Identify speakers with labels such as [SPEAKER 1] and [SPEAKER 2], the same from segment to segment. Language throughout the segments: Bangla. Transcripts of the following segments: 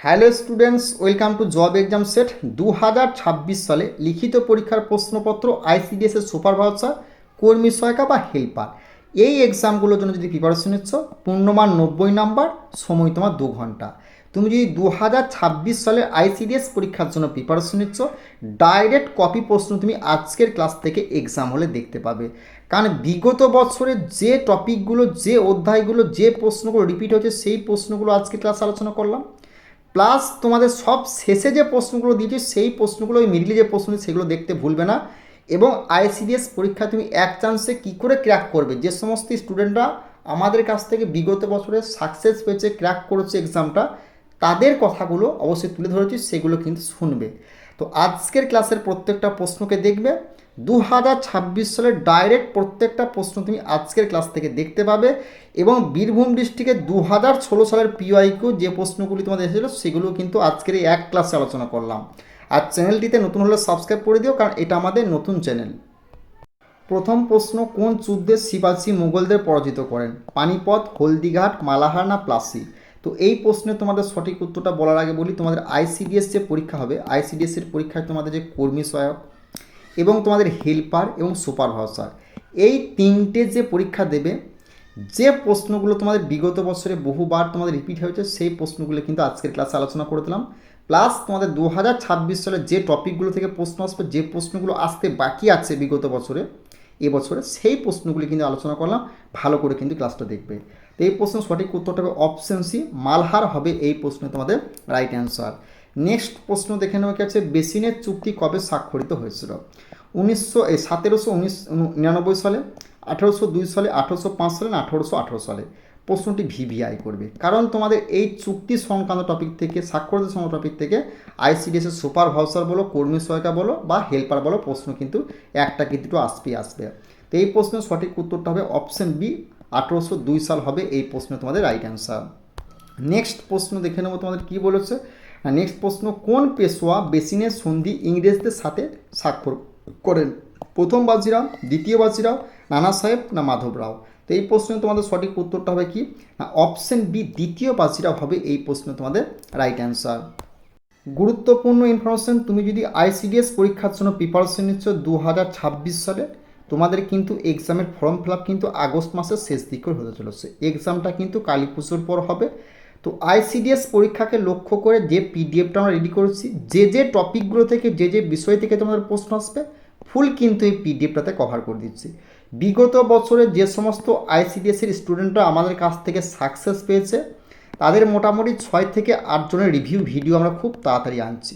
[SPEAKER 1] Hello students, welcome to job exam set 2026 সালে লিখিত পরীক্ষার প্রশ্নপত্র আইসিডিএস এর সুপারভাইজার, কর্মী সহায়িকা বা হেল্পার এই এক্সামগুলোর জন্য যদি প্রিপারেশন নিচ্ছ, পূর্ণমান 90 নাম্বার, সময় তোমার 2 ঘন্টা। তুমি যদি 2026 সালের আইসিডিএস পরীক্ষার জন্য প্রিপারেশন নিচ্ছ, ডাইরেক্ট কপি প্রশ্ন তুমি আজকের ক্লাস থেকে এক্সাম হলে দেখতে পাবে। কারণ বিগত বছরে যে টপিকগুলো, যে অধ্যায়গুলো, যে প্রশ্নগুলো রিপিট হয়েছে সেই প্রশ্নগুলো আজকে ক্লাস আলোচনা করলাম। প্লাস তোমাদের সব শেষে যে প্রশ্নগুলো দিয়েছি সেই প্রশ্নগুলো, ওই মিডিলে যে প্রশ্ন সেগুলো দেখতে ভুলবে না। এবং আইসিডিএস পরীক্ষা তুমি এক চান্সে কী করে ক্র্যাক করবে, যে সমস্ত স্টুডেন্টরা আমাদের কাছ থেকে বিগত বছরে সাকসেস পেয়েছে, ক্র্যাক করেছে এক্সামটা, তাদের কথাগুলো অবশ্যই তুলে ধরেছি, সেগুলো কিন্তু শুনবে। তো আজকের ক্লাসের প্রত্যেকটা প্রশ্নকে দেখবে। 2026 সালের ডাইরেক্ট প্রত্যেকটা প্রশ্ন তুমি আজকের ক্লাস থেকে দেখতে পাবে। এবং বীরভূম ডিস্ট্রিক্টের 2016 সালের পিওয়াইকিউ যে প্রশ্নগুলি তোমাদের এসেছিলো সেগুলো কিন্তু আজকের এই এক ক্লাসে আলোচনা করলাম। আর চ্যানেলটিতে নতুন হলে সাবস্ক্রাইব করে দিও, কারণ এটা আমাদের নতুন চ্যানেল। প্রথম প্রশ্ন, কোন যুদ্ধে শিবাজি মুঘলদের পরাজিত করেন? পানিপথ, হলদিঘাট, মালাহার না প্লাসি? তো এই প্রশ্নে তোমাদের সঠিক উত্তরটা বলার আগে বলি, তোমাদের আইসিডিএস যে পরীক্ষা হবে, আইসিডিএসের পরীক্ষায় তোমাদের যে কর্মী সহায়ক এবং তোমাদের হেল্পার এবং সুপারভাইজার, এই তিনটে যে পরীক্ষা দেবে, যে প্রশ্নগুলো তোমাদের বিগত বছরে বহুবার তোমাদের রিপিট হয়েছে সেই প্রশ্নগুলো কিন্তু আজকের ক্লাসে আলোচনা করে দিলাম। প্লাস তোমাদের 2026 সালে যে টপিকগুলো থেকে প্রশ্ন আসবে, যে প্রশ্নগুলো আসতে বাকি আছে বিগত বছরে, এবছরে সেই প্রশ্নগুলি কিন্তু আলোচনা করলাম। ভালো করে কিন্তু ক্লাসটা দেখবে। তো এই প্রশ্ন সঠিক উত্তরটা হবে অপশন সি, মালহার হবে এই প্রশ্নে তোমাদের রাইট অ্যান্সার। নেক্সট প্রশ্ন দেখে নেওয়া আছে, বেসিনের চুক্তি কবে স্বাক্ষরিত হয়েছিল? 1799 সালে, 1802 সালে, 1805 সালে না 1818 সালে? প্রশ্নটি ভিভিআই করবে, কারণ তোমাদের এই চুক্তি সংক্রান্ত টপিক থেকে, স্বাক্ষরিত সংক্রান্ত টপিক থেকে আইসিডিএসের সুপারভাইজার বলো, কর্মী সহায়িকা বলো বা হেল্পার বলো, প্রশ্ন কিন্তু একটা কিন্তু আসবে। তো এই প্রশ্নের সঠিক উত্তরটা হবে অপশন বি, 1802 সাল হবে এই প্রশ্নে তোমাদের রাইট অ্যান্সার। নেক্সট প্রশ্ন দেখে নেবো তোমাদের কী বলেছে। নেক্সট প্রশ্ন, কোন পেশোয়া বেসিনের সন্ধি ইংরেজদের সাথে স্বাক্ষর করেন? প্রথম বাজিরাও, দ্বিতীয় বাজিরাও, নানা সাহেব না মাধবরাও? তো এই প্রশ্নে তোমাদের সঠিক উত্তরটা হবে কি না অপশন বি, দ্বিতীয় বাজিরাও হবে এই প্রশ্নে তোমাদের রাইট অ্যান্সার। গুরুত্বপূর্ণ ইনফরমেশন, তুমি যদি আইসিডিএস পরীক্ষার জন্য প্রিপারেশন নিচ্ছ 2026 সালে, তোমাদের কিন্তু এক্সামের ফর্ম ফিল আপ কিন্তু আগস্ট মাসের শেষ দিকে হতে চলেছে। এক্সামটা কিন্তু কালী পুজোর পর হবে। তো আইসিডিএস পরীক্ষাকে লক্ষ্য করে যে পিডিএফটা আমরা রেডি করেছি, যে যে টপিকগুলো থেকে, যে যে বিষয় থেকে তোমাদের প্রশ্ন আসবে, ফুল কিন্তু এই পিডিএফটাতে কভার করে দিচ্ছি। বিগত বছরে যে সমস্ত আইসিডিএসের স্টুডেন্টরা আমাদের কাছ থেকে সাকসেস পেয়েছে, তাদের মোটামুটি 6 থেকে 8 জনের রিভিউ ভিডিও আমরা খুব তাড়াতাড়ি আনছি।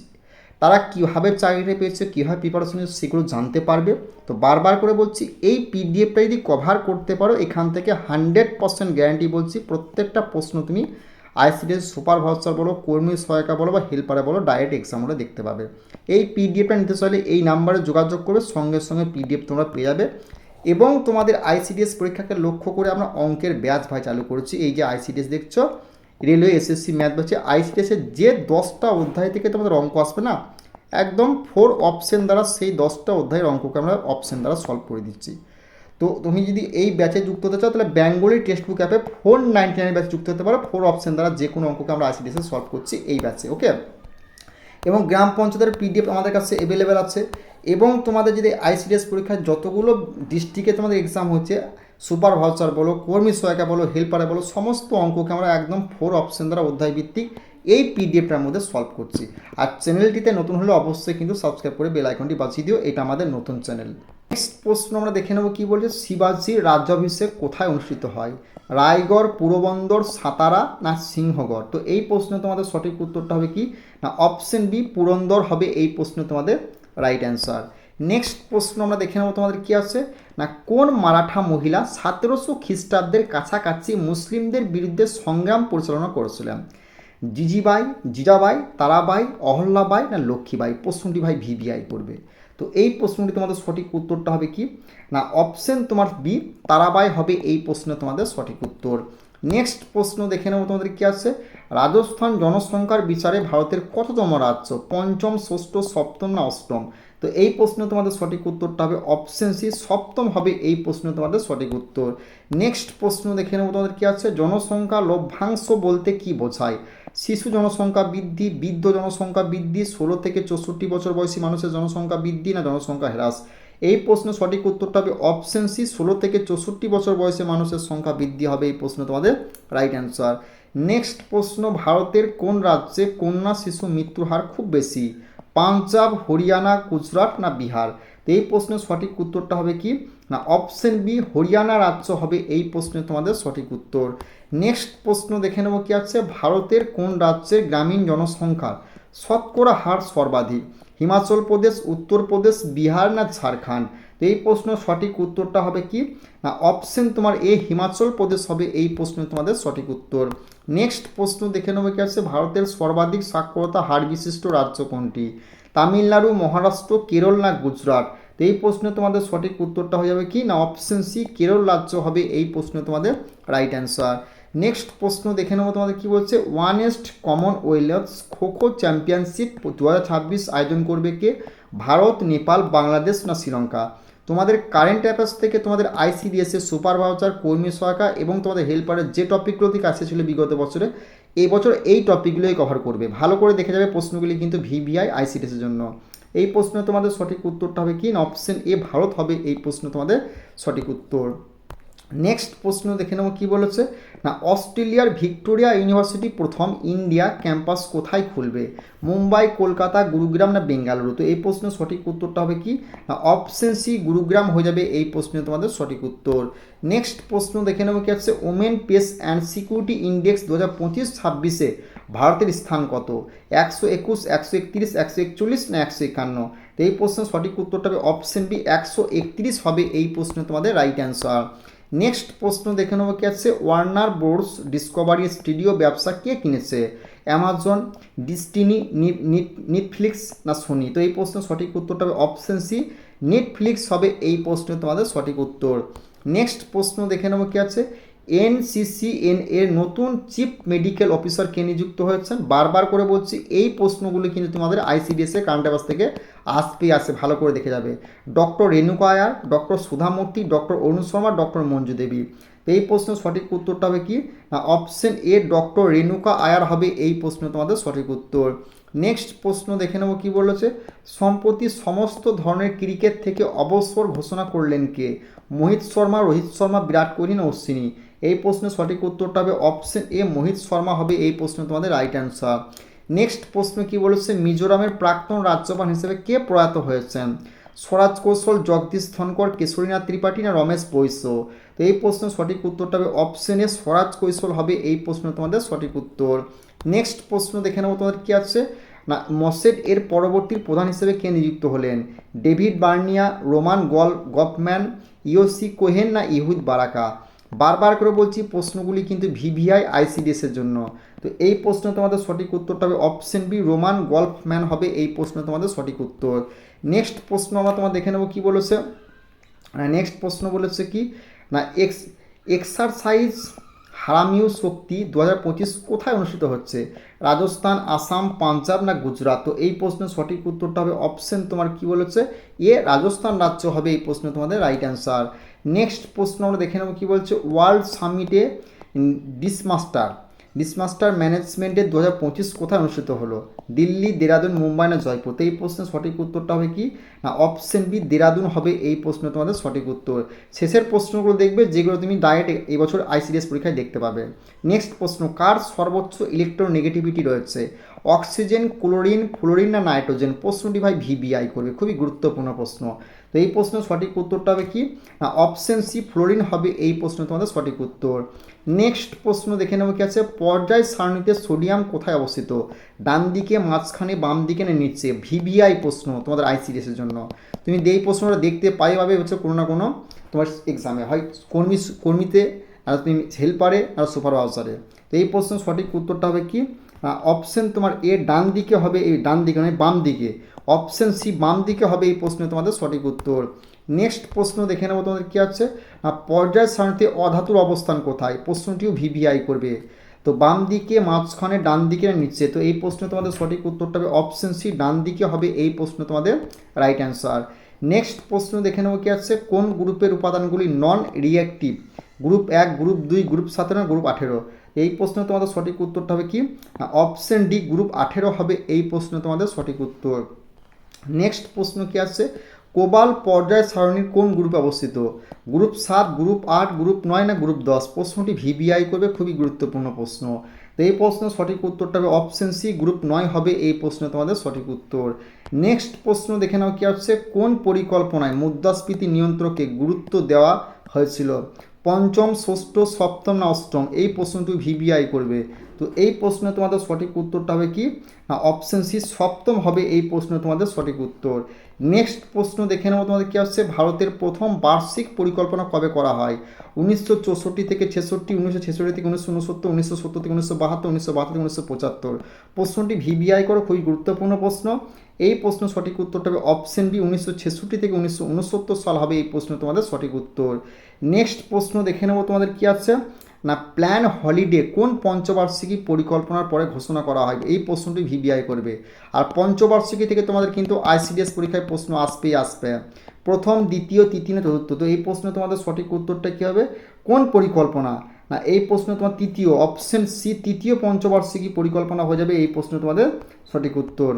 [SPEAKER 1] তারা কীভাবে চাকরিটা পেয়েছে, কীভাবে প্রিপারেশন নিয়েছে, সেগুলো জানতে পারবে। তো বারবার করে বলছি, এই পিডিএফটা যদি কভার করতে পারো, এখান থেকে 100% গ্যারান্টি বলছি প্রত্যেকটা প্রশ্ন তুমি আইসিডিএস সুপারভাইজার বলো, কর্মী সহায়িকা বলো বা হেল্পারে বলো, ডাইরেক্ট এক্সাম হলে দেখতে পাবে। এই পিডিএফটা নিতে চাইলে এই নাম্বারে যোগাযোগ করবে, সঙ্গে সঙ্গে পিডিএফ তোমরা পেয়ে যাবে। এবং তোমাদের আইসিডিএস পরীক্ষাকে লক্ষ্য করে আমরা অঙ্কের ব্যাচ ভাই চালু করেছি। এই যে আইসিডিএস দেখছো, রেলওয়ে এসএসসি ম্যাথ বলছে, আইসিডিএসের যে 10টা অধ্যায় থেকে তোমাদের অঙ্ক আসবে না, একদম 4 অপশন দ্বারা সেই 10টা অধ্যায়ের অঙ্ককে আমরা অপশন দ্বারা সলভ করে দিচ্ছি। তো তুমি যদি এই ব্যাচে যুক্ত হতে চাও, তাহলে বেঙ্গলি টেক্সট বুক অ্যাপে 499 ব্যাচে যুক্ত হতে পারো। 4 অপশন দ্বারা যে কোনো অঙ্ককে আমরা আইসিডিএসে সলভ করছি এই ব্যাচে, ওকে। এবং গ্রাম পঞ্চায়েতের পিডিএফ আমাদের কাছে অ্যাভেলেবেল আছে। এবং তোমাদের যদি আইসিডিএস পরীক্ষায় যতগুলো ডিস্ট্রিক্টে তোমাদের এক্সাম হচ্ছে, সুপারভাইজার বলো, কর্মী সহায়িকা বলো, হেল্পারে বলো, সমস্ত অঙ্ককে আমরা একদম 4 অপশন দ্বারা অধ্যায় ভিত্তিক এই পিডিএফটার মধ্যে সলভ করছি। আর চ্যানেলটিতে নতুন হলে অবশ্যই কিন্তু সাবস্ক্রাইব করে বেল আইকনটি বাজিয়ে দিও, এটা আমাদের নতুন চ্যানেল। নেক্সট প্রশ্ন আমরা দেখে নেব কী বলছে, শিবাজির রাজ্যাভিষেক কোথায় অনুষ্ঠিত হয়? রায়গড়, পুরবন্দর, সাতারা না সিংহগড়? তো এই প্রশ্নে তোমাদের সঠিক উত্তরটা হবে কি না অপশন বি, পুরন্দর হবে এই প্রশ্নে তোমাদের রাইট অ্যান্সার। নেক্সট প্রশ্ন আমরা দেখে নেব তোমাদের কী আছে না, কোন মারাঠা মহিলা 1700 খ্রিস্টাব্দের কাছাকাছি মুসলিমদের বিরুদ্ধে সংগ্রাম পরিচালনা করেছিলেন? জিজাবাই, তারাবাই, অহল্যাবাই না লক্ষ্মীবাই? প্রশ্নটি ভাই ভিভিআই করবে। তো এই প্রশ্নটি তোমাদের সঠিক উত্তরটা হবে কি না অপশন তোমার বি, তারাবাই হবে এই প্রশ্নে তোমাদের সঠিক উত্তর। নেক্সট প্রশ্ন দেখে নেব তোমাদের কী আছে, রাজস্থান জনসংখ্যার বিচারে ভারতের কততম রাজ্য? পঞ্চম, ষষ্ঠ, সপ্তম না অষ্টম? তো এই প্রশ্নে তোমাদের সঠিক উত্তরটা হবে অপশন সি, সপ্তম হবে এই প্রশ্নে তোমাদের সঠিক উত্তর। নেক্সট প্রশ্ন দেখে নেব তোমাদের কী আছে, জনসংখ্যা লভ্যাংশ বলতে কি বোঝায়? শিশু জনসংখ্যা বৃদ্ধি, বৃদ্ধ জনসংখ্যা বৃদ্ধি, 16 থেকে 64 বছর বয়সী মানুষের জনসংখ্যা বৃদ্ধি না জনসংখ্যা হ্রাস? এই প্রশ্নের সঠিক উত্তরটা হবে অপশন সি, 16 থেকে 64 বছর বয়সী মানুষের সংখ্যা বৃদ্ধি হবে এই প্রশ্ন তোমাদের রাইট অ্যান্সার। নেক্সট প্রশ্ন, ভারতের কোন রাজ্যে কন্যা শিশু মৃত্যুর হার খুব বেশি? পাঞ্জাব, হরিয়ানা, গুজরাট না বিহার? তো এই প্রশ্নের সঠিক উত্তরটা হবে কি না অপশন বি, হরিয়ানা রাজ্য হবে এই প্রশ্নে তোমাদের সঠিক উত্তর। নেক্সট প্রশ্ন দেখে নেব কি আছে, ভারতের কোন রাজ্যের গ্রামীণ জনসংখ্যার শতকরা হার সর্বাধিক? হিমাচল প্রদেশ, উত্তরপ্রদেশ, বিহার না ঝাড়খণ্ড? তো এই প্রশ্নের সঠিক উত্তরটা হবে কি না অপশন তোমার এ, হিমাচল প্রদেশ হবে এই প্রশ্নে তোমাদের সঠিক উত্তর। নেক্সট প্রশ্ন দেখে নেব কি আছে, ভারতের সর্বাধিক সাক্ষরতা হার বিশিষ্ট রাজ্য কোনটি? তামিলনাড়ু, মহারাষ্ট্র, কেরল না গুজরাট? তো এই প্রশ্নে তোমাদের সঠিক উত্তরটা হয়ে যাবে কি না অপশন সি, কেরল রাজ্য হবে এই প্রশ্নে তোমাদের রাইট অ্যান্সার। নেক্সট প্রশ্ন দেখে নেবো তোমাদের কি বলছে, ওয়ানেস্ট কমনওয়েলথ খোখো চ্যাম্পিয়নশিপ 2026 আয়োজন করবে কে? ভারত, নেপাল, বাংলাদেশ না শ্রীলঙ্কা? তোমাদের কারেন্ট অ্যাফেয়ার্স থেকে তোমাদের আইসিডিএস এর সুপার ভাউচার, কর্মী সহায়তা এবং তোমাদের হেল্পারের যে টপিকগুলো থেকে আসেছিল বিগত বছরে, এই বছর এই টপিকগুলোই কভার করবে। ভালো করে দেখে যাবে প্রশ্নগুলি কিন্তু ভিভিআই আইসিডিএস এর জন্য। এই প্রশ্নে তোমাদের সঠিক উত্তরটা হবে কি না অপশন এ, ভারত হবে এই প্রশ্ন তোমাদের সঠিক উত্তর। নেক্সট প্রশ্ন দেখে নেব কি বলেছে না অস্ট্রেলিয়ার ভিক্টোরিয়া ইউনিভার্সিটি প্রথম ইন্ডিয়া ক্যাম্পাস কোথায় খুলবে? মুম্বাই, কলকাতা, গুরুগ্রাম না বেঙ্গালুরু? তো এই প্রশ্নের সঠিক উত্তরটা হবে কি না অপশন সি, গুরুগ্রাম হয়ে যাবে এই প্রশ্নে তোমাদের সঠিক উত্তর। নেক্সট প্রশ্ন দেখে নেব কি আছে, women pace and security index 2025-26 ভারতের স্থান কত? 121, 131, 141 না 151? তো এই প্রশ্নের সঠিক উত্তরটা হবে অপশন বি, 131 হবে এই প্রশ্নে তোমাদের রাইট অ্যান্সার। নেক্সট প্রশ্ন দেখে নেবো কি আছে, ওয়ার্নার ব্রোস ডিসকভারি স্টুডিও ব্যবসা কে কিনেছে? অ্যামাজন, ডিস্টিনি, নেটফ্লিক্স না সোনি? তো এই প্রশ্নের সঠিক উত্তরটা হবে অপশন সি, নেটফ্লিক্স হবে এই প্রশ্নে তোমাদের সঠিক উত্তর। নেক্সট প্রশ্ন দেখে নেবো কি আছে, এনসিসিএন এর নতুন চিফ মেডিকেল অফিসার কে নিযুক্ত হয়েছেন? বারবার করে বলছি এই প্রশ্নগুলি কিন্তু তোমাদের আইসিডিএস এর কারেন্ট অ্যাফেয়ার্স থেকে আসে, ভালো করে দেখে যাবে। ডক্টর রেণুকা আয়ার, ডক্টর সুধামূর্তি, ডক্টর অরুণ শর্মা, ডক্টর মঞ্জু দেবী? এই প্রশ্নের সঠিক উত্তরটা হবে কি না অপশন এ, ডক্টর রেণুকা আয়ার হবে এই প্রশ্ন তোমাদের সঠিক উত্তর। নেক্সট প্রশ্ন দেখে নেব কি বলেছে, সম্প্রতি সমস্ত ধরনের ক্রিকেট থেকে অবসর ঘোষণা করলেন কে? মোহিত শর্মা, রোহিত শর্মা, বিরাট কোহলি না অশ্বিনী? এই প্রশ্নের সঠিক উত্তরটা হবে অপশন এ, মোহিত শর্মা হবে এই প্রশ্ন তোমাদের রাইট অ্যান্সার। নেক্সট প্রশ্ন কি বলেছে, মিজোরামের প্রাক্তন রাজ্যপাল হিসেবে কে প্রয়াত হয়েছেন? স্বরাজ কৌশল, জগদীশ ধনকর, কেশরীনাথ ত্রিপাঠী না রমেশ বৈশ্য? তো এই প্রশ্নের সঠিক উত্তরটা হবে অপশন এ, স্বরাজ কৌশল হবে এই প্রশ্ন তোমাদের সঠিক উত্তর। নেক্সট প্রশ্ন দেখে নেবো তোমাদের কি আছে না মসেড এর পরবর্তী প্রধান হিসেবে কে নিযুক্ত হলেন? ডেভিড বার্নিয়া, রোমান গফম্যান, ইওসি কোহেন না ইহুদ বারাকা? বারবার করে বলছি প্রশ্নগুলি কিন্তু ভিভিআই আইসিডিএস এর জন্য। তো এই প্রশ্ন তোমাদের সঠিক উত্তরটা হবে অপশন বি, রোমান গল্ফম্যান হবে এই প্রশ্ন তোমাদের সঠিক উত্তর। নেক্সট প্রশ্ন আমরা তোমার দেখে নেবো কি বলেছে, নেক্সট প্রশ্ন বলেছে কি না এক্সারসাইজ হারামিউ শক্তি 2025 কোথায় অনুষ্ঠিত হচ্ছে? রাজস্থান, আসাম, পাঞ্জাব না গুজরাট? তো এই প্রশ্নের সঠিক উত্তরটা হবে অপশন তোমার কি বলেছে এ, রাজস্থান রাজ্য হবে এই প্রশ্ন তোমাদের রাইট অ্যান্সার। নেক্সট প্রশ্ন আমরা দেখে নেব কি বলছে, ওয়ার্ল্ড সামিটে ডিসমাস্টার ম্যানেজমেন্টের 2025 কোথায় অনুষ্ঠিত হলো? দিল্লি, দেরাদুন, মুম্বাই না জয়পুর? তো এই প্রশ্নের সঠিক উত্তরটা হবে কি না অপশন বি, দেরাদুন হবে এই প্রশ্ন তোমাদের সঠিক উত্তর। শেষের প্রশ্নগুলো দেখবে যেগুলো তুমি ডাইরেক্ট এই বছর আইসিডিএস পরীক্ষায় দেখতে পাবে। নেক্সট প্রশ্ন, কার সর্বোচ্চ ইলেকট্রোনেগেটিভিটি রয়েছে? অক্সিজেন, ক্লোরিন, ফ্লোরিন না নাইট্রোজেন? প্রশ্নটি ভাই ভিভিআই করবে, খুবই গুরুত্বপূর্ণ প্রশ্ন। তো এই প্রশ্নের সঠিক উত্তরটা হবে কি না অপশন সি, ফ্লোরিন হবে এই প্রশ্ন তোমাদের সঠিক উত্তর। নেক্সট প্রশ্ন দেখে নেব কি আছে, পর্যায় সারণীতে সোডিয়াম কোথায় অবস্থিত? ডান দিকে, মাঝখানে, বাম দিকে না নিচে? ভিভিআই প্রশ্ন তোমাদের আইসিডিএস এর জন্য। তুমি এই প্রশ্নটা দেখতে পাবে হচ্ছে কোনো না কোনো তোমার এক্সামে, হয় কর্মীতে, আর তুমি হেল্পারে আর সুপারভাইজারে। তো এই প্রশ্নের সঠিক উত্তরটা হবে কি অপশন তোমার এ, ডান দিকে হবে, এই ডান দিকে মানে বাম দিকে। অপশন সি, বাম দিকে হবে এই প্রশ্নে তোমাদের সঠিক উত্তর। নেক্সট প্রশ্ন দেখে নেবো তোমাদের কি আছে, পর্যায় সারণীতে অধাতুর অবস্থান কোথায়? প্রশ্নটিও ভিভিআই করবে। তো বাম দিকে, মাঝখানে, ডান দিকে না নিচে? তো এই প্রশ্নে তোমাদের সঠিক উত্তরটা হবে অপশন সি, ডান দিকে হবে এই প্রশ্ন তোমাদের রাইট অ্যান্সার। নেক্সট প্রশ্ন দেখে নেবো কি আছে, কোন গ্রুপের উপাদানগুলি নন রিঅ্যাক্টিভ? গ্রুপ 1, গ্রুপ 2, গ্রুপ 17 না গ্রুপ 18? এই প্রশ্নে তোমাদের সঠিক উত্তরটা হবে কি, অপশন ডি গ্রুপ 18 হবে এই প্রশ্নে তোমাদের সঠিক উত্তর। নেক্সট প্রশ্ন কি আছে, কোবাল পর্যায় সারণীর কোন গ্রুপে অবস্থিত, গ্রুপ 7, গ্রুপ 8, গ্রুপ 9 না গ্রুপ 10? প্রশ্নটি ভিভিআই করবে, খুবই গুরুত্বপূর্ণ প্রশ্ন। তো এই প্রশ্নের সঠিক উত্তরটা হবে অপশন সি, গ্রুপ 9 হবে এই প্রশ্নে তোমাদের সঠিক উত্তর। নেক্সট প্রশ্ন দেখে নাও কি আছে, কোন পরিকল্পনায় মুদ্রাস্ফীতি নিয়ন্ত্রণকে গুরুত্ব দেওয়া হয়েছিল, পঞ্চম, ষষ্ঠ, সপ্তম না অষ্টম? এই প্রশ্নটি ভিভিআই করবে। তো এই প্রশ্নে তোমাদের সঠিক উত্তরটা হবে কি, না অপশন সি, সপ্তম হবে এই প্রশ্নে তোমাদের সঠিক উত্তর। নেক্সট প্রশ্ন দেখে নেবো তোমাদের কি আসছে, ভারতের প্রথম বার্ষিক পরিকল্পনা কবে করা হয়, 1964 থেকে 66, 1966 থেকে 1969, 1970 থেকে 1972, 1972 থেকে 1975? প্রশ্নটি ভিভিআই করো, খুবই গুরুত্বপূর্ণ প্রশ্ন। এই প্রশ্ন সঠিক উত্তরটা হবে অপশন বি, 1966 থেকে 1969 সাল হবে এই প্রশ্ন তোমাদের সঠিক উত্তর। নেক্সট প্রশ্ন দেখে নেবো তোমাদের কি আছে, না প্ল্যান হলিডে কোন পঞ্চবার্ষিকী পরিকল্পনার পরে ঘোষণা করা হয়, এই প্রশ্নটি ভিভিআই করবে। আর পঞ্চবার্ষিকী থেকে তোমাদের কিন্তু আইসিডিএস পরীক্ষায় প্রশ্ন আসবেই আসবে, প্রথম, দ্বিতীয়, তৃতীয় না চতুর্থ? তো এই প্রশ্নে তোমাদের সঠিক উত্তরটা কী হবে, কোন পরিকল্পনা, না এই প্রশ্নে তোমার তৃতীয়, অপশন সি, তৃতীয় পঞ্চবার্ষিকী পরিকল্পনা হয়ে যাবে এই প্রশ্নে তোমাদের সঠিক উত্তর।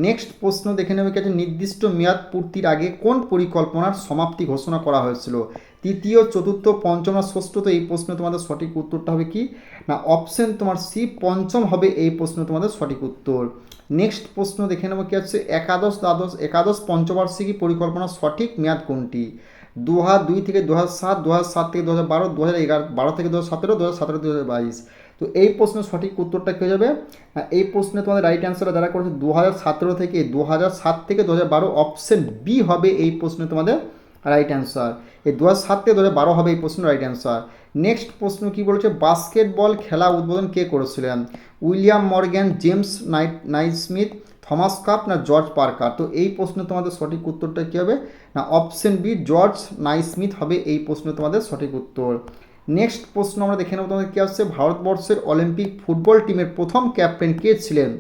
[SPEAKER 1] নেক্সট প্রশ্ন দেখে নেবে কি আছে, নির্দিষ্ট মেয়াদ পূর্তির আগে কোন পরিকল্পনার সমাপ্তি ঘোষণা করা হয়েছিল, তৃতীয়, চতুর্থ, পঞ্চম না ষষ্ঠ? তো এই প্রশ্নে তোমাদের সঠিক উত্তরটা হবে কি, না অপশন তোমার সি, পঞ্চম হবে এই প্রশ্নে তোমাদের সঠিক উত্তর। নেক্সট প্রশ্ন দেখে নেবো কি আছে, একাদশ পঞ্চবার্ষিকী পরিকল্পনার সঠিক মেয়াদ কোনটি, 2002 থেকে 2007, 2007 থেকে 2012, 2012 থেকে 2017, 2017 থেকে 2022? তো এই প্রশ্নের সঠিক উত্তরটা কী হয়ে যাবে, এই প্রশ্নে তোমাদের রাইট অ্যান্সারটা যারা করেছে 2017 থেকে 2012, অপশন বি হবে এই প্রশ্নে তোমাদের রাইট অ্যান্সার। এই 2007 থেকে 2012 হবে এই প্রশ্নের রাইট অ্যান্সার। নেক্সট প্রশ্ন কি বলেছে, বাস্কেটবল খেলা উদ্বোধন কে করেছিলেন, William Morgan, James Naismith, Thomas cup না জর্জ পার্কার? তো এই প্রশ্নে তোমাদের সঠিক উত্তরটা কী হবে, না অপশন বি, জর্জ নাইসমিথ হবে এই প্রশ্নে তোমাদের সঠিক উত্তর। নেক্সট প্রশ্ন আমরা দেখে নেব তোমাদের কী আসছে, ভারতবর্ষের অলিম্পিক ফুটবল টিমের প্রথম ক্যাপ্টেন কে ছিলেন,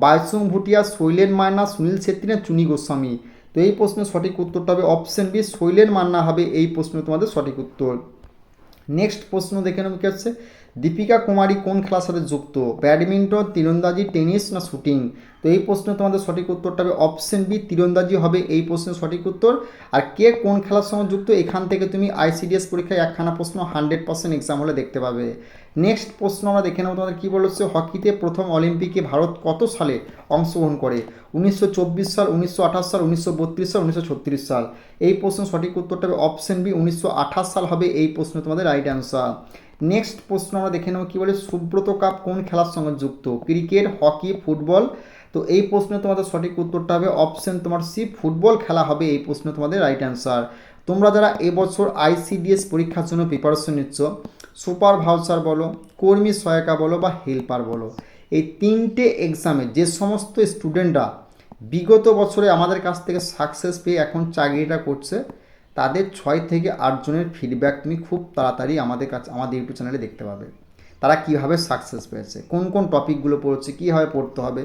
[SPEAKER 1] বাইচুং ভুটিয়া, শৈলেন মান্না, সুনীল ছেত্রী না চুনি গোস্বামী? তো এই প্রশ্নের সঠিক উত্তরটা হবে অপশন বি, শৈলেন মান্না হবে এই প্রশ্নে তোমাদের সঠিক উত্তর। নেক্সট প্রশ্ন দেখে নেব কি হচ্ছে, দীপিকা কুমারী কোন খেলার সাথে যুক্ত, ব্যাডমিন্টন, তীরন্দাজি, টেনিস না শুটিং? তো এই প্রশ্নে তোমাদের সঠিক উত্তরটা হবে অপশন বি, তীরন্দাজি হবে এই প্রশ্নের সঠিক উত্তর। আর কে কোন খেলার সঙ্গে যুক্ত, এখান থেকে তুমি আইসিডিএস পরীক্ষায় একখানা প্রশ্ন 100% এক্সাম হলে দেখতে পাবে। নেক্সট প্রশ্ন আমরা দেখে নেব তোমাদের কী বলেছে, হকিতে প্রথম অলিম্পিকে ভারত কত সালে অংশগ্রহণ করে, 1924 সাল, 1928 সাল, 1932 সাল, 1936 সাল? এই প্রশ্নের সঠিক উত্তরটা হবে অপশন বি, 1928 সাল হবে এই প্রশ্ন তোমাদের রাইট অ্যান্সার। নেক্সট প্রশ্ন আমরা দেখে নেব কী বলে, সুব্রত কাপ কোন খেলার সঙ্গে যুক্ত, ক্রিকেট, হকি, ফুটবল? তো এই প্রশ্নে তোমাদের সঠিক উত্তরটা হবে অপশন তোমার সি, ফুটবল খেলা হবে এই প্রশ্নে তোমাদের রাইট অ্যান্সার। তোমরা যারা এবছর আইসিডিএস পরীক্ষার জন্য প্রিপারেশন নিচ্ছ, সুপার ভাউচার বলো, কর্মী সহায়িকা বলো বা হেল্পার বলো, এই তিনটে এক্সামে যে সমস্ত স্টুডেন্টরা বিগত বছরে আমাদের কাছ থেকে সাকসেস পেয়ে এখন চাকরিটা করছে, তাদের 6 থেকে 8 জনের ফিডব্যাক তুমি খুব তাড়াতাড়ি আমাদের ইউটিউব চ্যানেলে দেখতে পাবে। তারা কীভাবে সাকসেস পেয়েছে, কোন কোন টপিকগুলো পড়ছে, কীভাবে পড়তে হবে।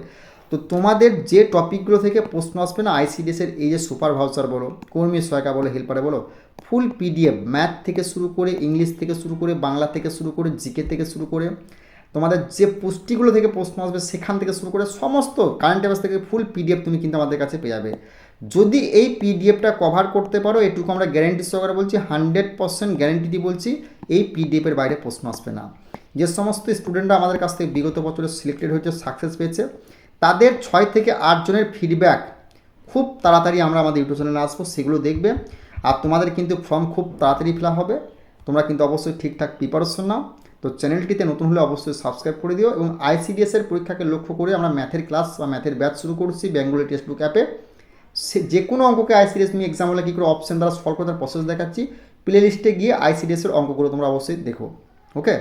[SPEAKER 1] তো তোমাদের যে টপিকগুলো থেকে প্রশ্ন আসবে না আইসিডিএসের, এই যে সুপার ভাউচার বলো, কর্মী সহায়িকা বলো, হেল্পারে বলো, ফুল পিডিএফ, ম্যাথ থেকে শুরু করে, ইংলিশ থেকে শুরু করে, বাংলা থেকে শুরু করে, জিকে থেকে শুরু করে, তোমাদের যে পুষ্টিগুলো থেকে প্রশ্ন আসবে সেখান থেকে শুরু করে সমস্ত কারেন্ট অ্যাফেয়ার্স থেকে ফুল পিডিএফ তুমি কিন্তু আমাদের কাছে পেয়ে যাবে। যদি এই পিডিএফটা কভার করতে পারো, এটুকু আমরা গ্যারেন্টি সহকারে বলছি, 100% গ্যারেন্টি দিয়ে বলছি, এই পিডিএফের বাইরে প্রশ্ন আসবে না। যে সমস্ত স্টুডেন্টরা আমাদের কাছ থেকে বিগত বছরে সিলেক্টেড হয়েছে, সাকসেস পেয়েছে, তাদের 6 থেকে 8 জনের ফিডব্যাক খুব তাড়াতাড়ি আমরা আমাদের ইউটিউব চ্যানেলে আসবো, সেগুলো দেখবে। আর তোমাদের কিন্তু ফর্ম খুব তাড়াতাড়ি ফিল আপ হবে। তোমরা কিন্তু অবশ্যই ঠিকঠাক প্রিপারেশন নাও। তো চ্যানেলটিতে নতুন হলে অবশ্যই সাবস্ক্রাইব করে দিও। এবং আইসিডিএসের পরীক্ষাকে লক্ষ্য করে আমরা ম্যাথের ক্লাস বা ম্যাথের ব্যাচ শুরু করছি বেঙ্গলি টেক্সট বুক অ্যাপে। যে কোনো অঙ্ককে আইসিডিএস তুমি এক্সাম হলে কী করে অপশন দ্বারা সলভ করে তার প্রসেস দেখাচ্ছি। প্লে লিস্টে গিয়ে আইসিডিএসের অঙ্কগুলো তোমরা অবশ্যই দেখো। ওকে।